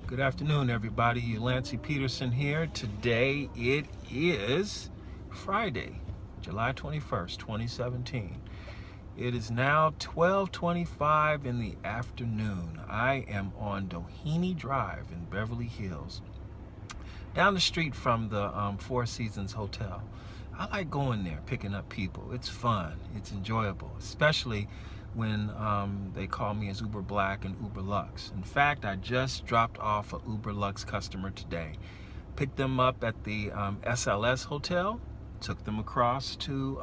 Good afternoon, everybody. Lancey Peterson here. Today it is Friday, July 21st, 2017. It is now 12:25 in the afternoon. I am on Doheny Drive in Beverly Hills, down the street from the Four Seasons Hotel. I like going there, picking up people. It's fun. It's enjoyable, especially when they call me as Uber Black and Uber Lux. In fact, I just dropped off a Uber Lux customer today. Picked them up at the SLS Hotel, took them across to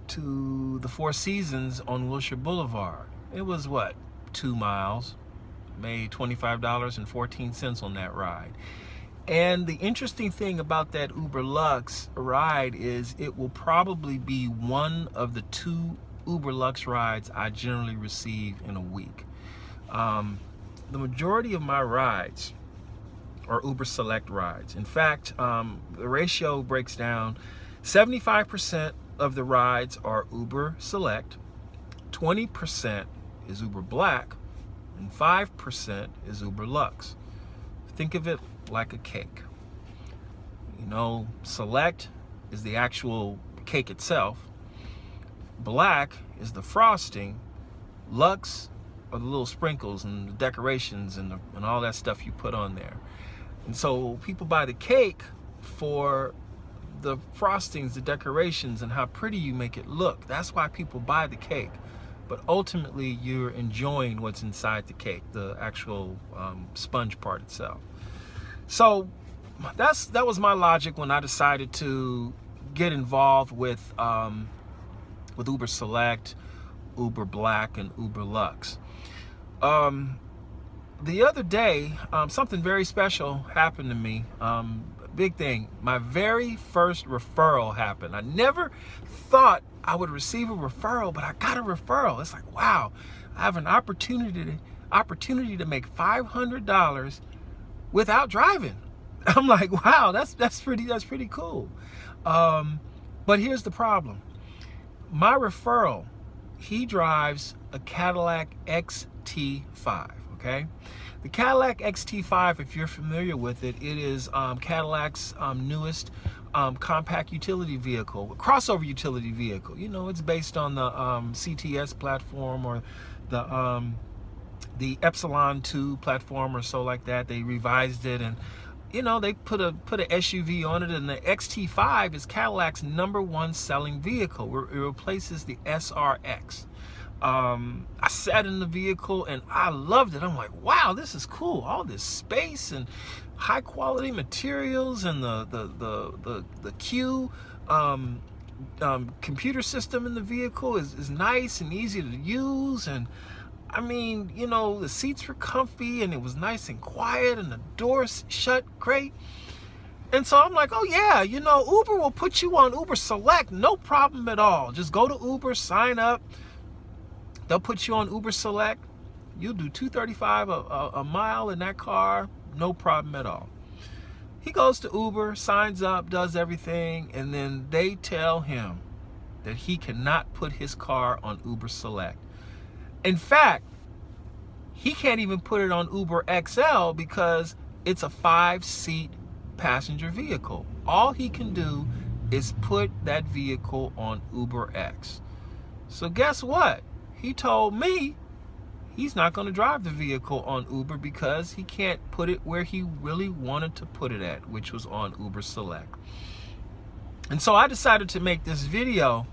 the Four Seasons on Wilshire Boulevard. It was, 2 miles, made $25.14 on that ride. And the interesting thing about that Uber Lux ride is it will probably be one of the 2 Uber Lux rides I generally receive in a week. The majority of my rides are UberSELECT rides. In fact, the ratio breaks down: 75% of the rides are UberSELECT, 20% is Uber Black, and 5% is Uber Lux. Think of it like a cake. You know, Select is the actual cake itself. Black is the frosting. Lux are the little sprinkles and the decorations and all that stuff you put on there. And so people buy the cake for the frostings, the decorations, and how pretty you make it look. That's why people buy the cake. But ultimately, you're enjoying what's inside the cake, the actual sponge part itself. So that was my logic when I decided to get involved with UberSELECT, Uber Black, and Uber Lux. The other day, something very special happened to me. Big thing. My very first referral happened. I never thought I would receive a referral, but I got a referral. It's like, wow, I have an opportunity to make $500 without driving. I'm like, wow, that's pretty cool. But here's the problem. My referral, he drives a Cadillac XT5, okay? The Cadillac XT5, if you're familiar with it, it is Cadillac's newest compact utility vehicle, crossover utility vehicle. You know, it's based on the CTS platform or the Epsilon 2 platform or so like that. They revised it, and you know, they put a SUV on it, and the XT5 is Cadillac's #1 selling vehicle. It replaces the SRX. I sat in the vehicle and I loved it. I'm like, wow, this is cool. All this space and high quality materials, and the Q computer system in the vehicle is nice and easy to use. And I mean, you know, the seats were comfy and it was nice and quiet and the doors shut great. And so I'm like, oh yeah, you know, Uber will put you on UberSELECT, no problem at all. Just go to Uber, sign up. They'll put you on UberSELECT. You'll do $2.35 a mile in that car, no problem at all. He goes to Uber, signs up, does everything, and then they tell him that he cannot put his car on UberSELECT. In fact, he can't even put it on Uber XL because it's a 5-seat passenger vehicle. All he can do is put that vehicle on Uber X. So guess what? He told me he's not going to drive the vehicle on Uber because he can't put it where he really wanted to put it at, which was on UberSELECT. And so I decided to make this video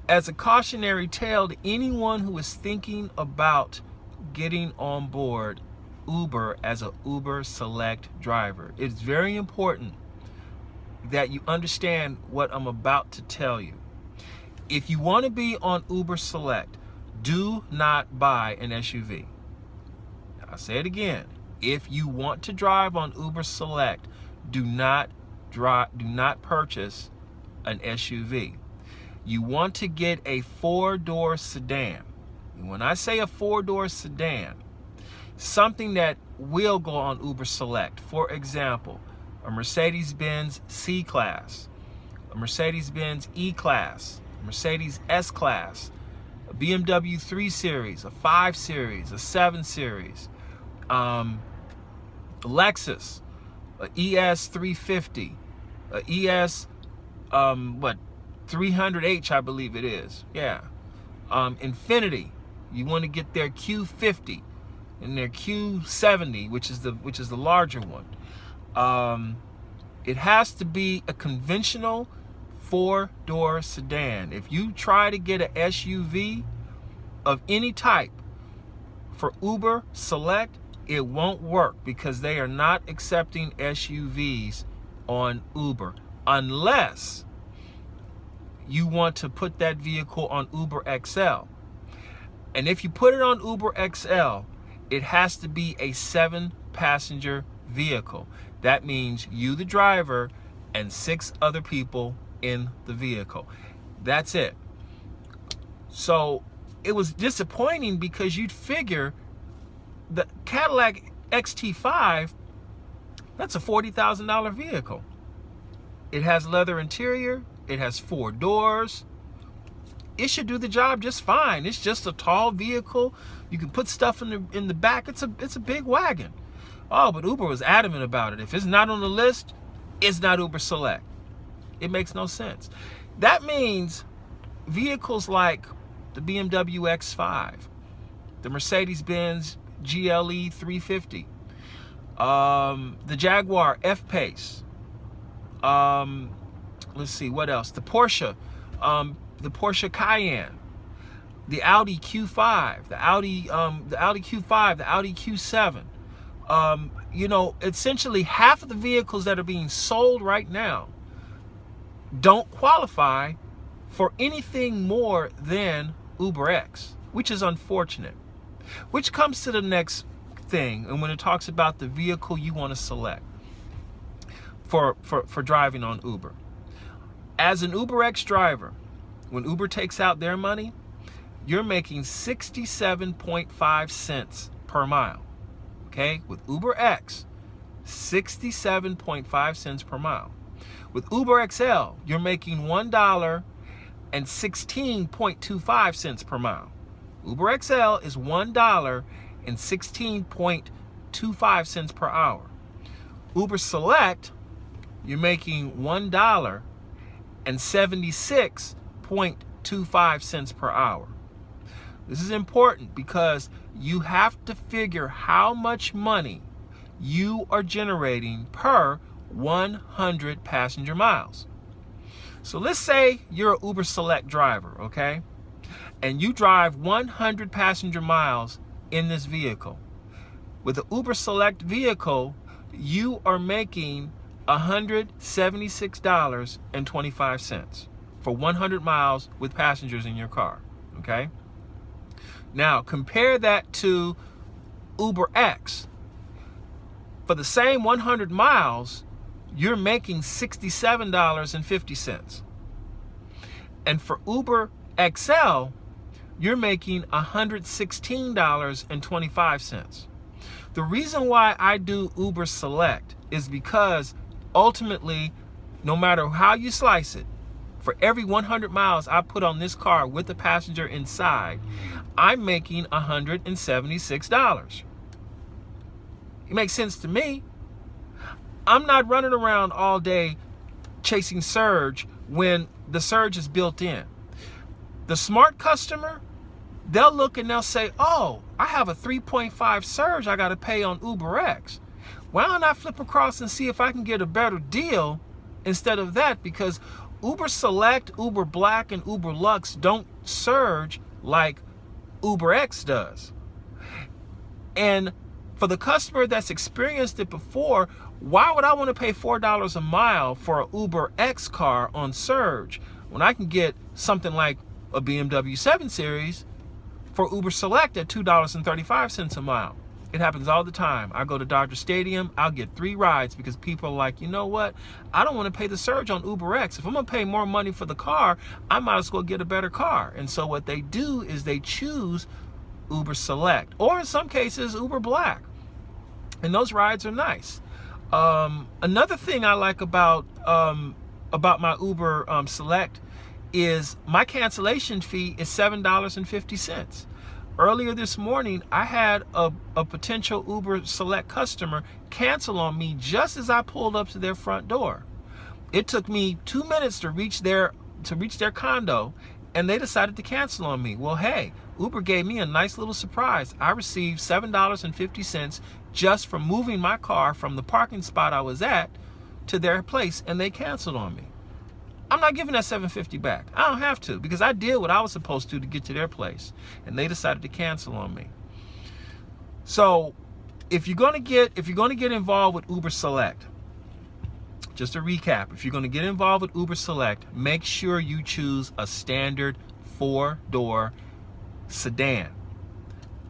as a cautionary tale to anyone who is thinking about getting on board Uber as a UberSELECT driver. It's very important that you understand what I'm about to tell you. If you want to be on UberSELECT, do not buy an SUV. I'll say it again. If you want to drive on UberSELECT, do not purchase an SUV. You want to get a 4-door sedan. And when I say a 4-door sedan, something that will go on UberSELECT. For example, a Mercedes-Benz C-Class, a Mercedes-Benz E-Class, a Mercedes S-Class, a BMW 3 Series, a 5 Series, a 7 Series, Lexus, a ES 350, a ES 300H, I believe it is. Yeah. Infinity, you want to get their Q50 and their Q70, which is the larger one. It has to be a conventional 4-door sedan. If you try to get an SUV of any type for UberSELECT, it won't work because they are not accepting SUVs on Uber unless you want to put that vehicle on UberXL. And if you put it on UberXL, it has to be a 7-passenger vehicle. That means you, the driver, and 6 other people in the vehicle. That's it. So it was disappointing because you'd figure the Cadillac XT5, that's a $40,000 vehicle. It has leather interior. It has 4 doors. It should do the job just fine. It's just a tall vehicle. You can put stuff in the back. It's a big wagon. Oh, but Uber was adamant about it. If it's not on the list, it's not UberSELECT. It makes no sense. That means vehicles like the BMW X5, the Mercedes-Benz GLE 350, the Jaguar F-Pace, let's see, what else? The Porsche Cayenne, the Audi Q5, the Audi Q5, the Audi Q7. Essentially half of the vehicles that are being sold right now don't qualify for anything more than UberX, which is unfortunate. Which comes to the next thing, and when it talks about the vehicle you want to select for driving on Uber. As an UberX driver, when Uber takes out their money, you're making 67.5 cents per mile. Okay? With UberX, 67.5 cents per mile. With UberXL, you're making $1.16.25 cents per mile. UberXL is $1.16.25 cents per hour. UberSELECT, you're making $1.76.25 cents per hour. This is important because you have to figure how much money you are generating per 100 passenger miles. So let's say you're an UberSELECT driver, okay? And you drive 100 passenger miles in this vehicle. With the UberSELECT vehicle, you are making $176.25 for 100 miles with passengers in your car, okay? Now, compare that to UberX. For the same 100 miles, you're making $67.50. And for UberXL, you're making $116.25. The reason why I do UberSELECT is because ultimately, no matter how you slice it, for every 100 miles I put on this car with the passenger inside, I'm making $176. It makes sense to me. I'm not running around all day chasing surge when the surge is built in. The smart customer, they'll look and they'll say, oh, I have a 3.5 surge I got to pay on UberX. Why don't I flip across and see if I can get a better deal instead of that? Because UberSELECT, Uber Black, and Uber Lux don't surge like UberX does. And for the customer that's experienced it before, why would I want to pay $4 a mile for an UberX car on surge when I can get something like a BMW 7 Series for UberSELECT at $2.35 a mile? It happens all the time. I go to Dodger Stadium, I'll get 3 rides because people are like, you know what? I don't want to pay the surge on UberX. If I'm going to pay more money for the car, I might as well get a better car. And so what they do is they choose UberSELECT, or in some cases, Uber Black. And those rides are nice. Another thing I like about my UberSELECT is my cancellation fee is $7.50. earlier this morning, I had a potential UberSELECT customer cancel on me just as I pulled up to their front door. It took me 2 minutes to reach their condo, and they decided to cancel on me. Well, hey, Uber gave me a nice little surprise. I received $7.50 just from moving my car from the parking spot I was at to their place, and they canceled on me. I'm not giving that $7.50 back. I don't have to, because I did what I was supposed to get to their place, and they decided to cancel on me. So, if you're going to get involved with UberSELECT, just to recap, if you're going to get involved with UberSELECT, make sure you choose a standard 4-door sedan.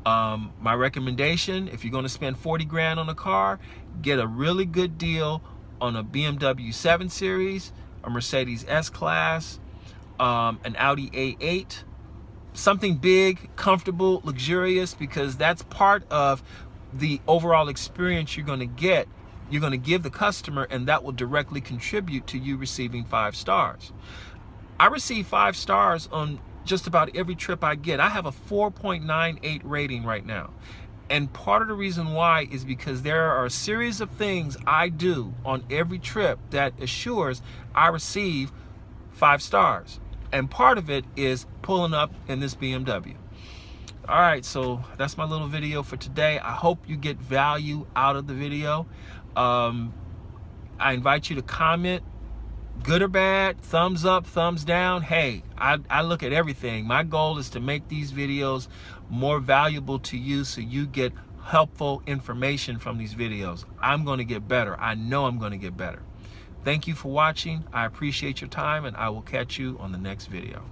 My recommendation, if you're going to spend 40 grand on a car, get a really good deal on a BMW 7 Series, a Mercedes S-Class, an Audi A8, something big, comfortable, luxurious, because that's part of the overall experience you're going to get. You're going to give the customer, and that will directly contribute to you receiving 5 stars. I receive 5 stars on just about every trip I get. I have a 4.98 rating right now. And part of the reason why is because there are a series of things I do on every trip that assures I receive 5 stars. And part of it is pulling up in this BMW. All right, so that's my little video for today. I hope you get value out of the video. I invite you to comment, good or bad, thumbs up, thumbs down. Hey, I look at everything. My goal is to make these videos more valuable to you so you get helpful information from these videos. I'm going to get better. I know I'm going to get better. Thank you for watching. I appreciate your time, and I will catch you on the next video.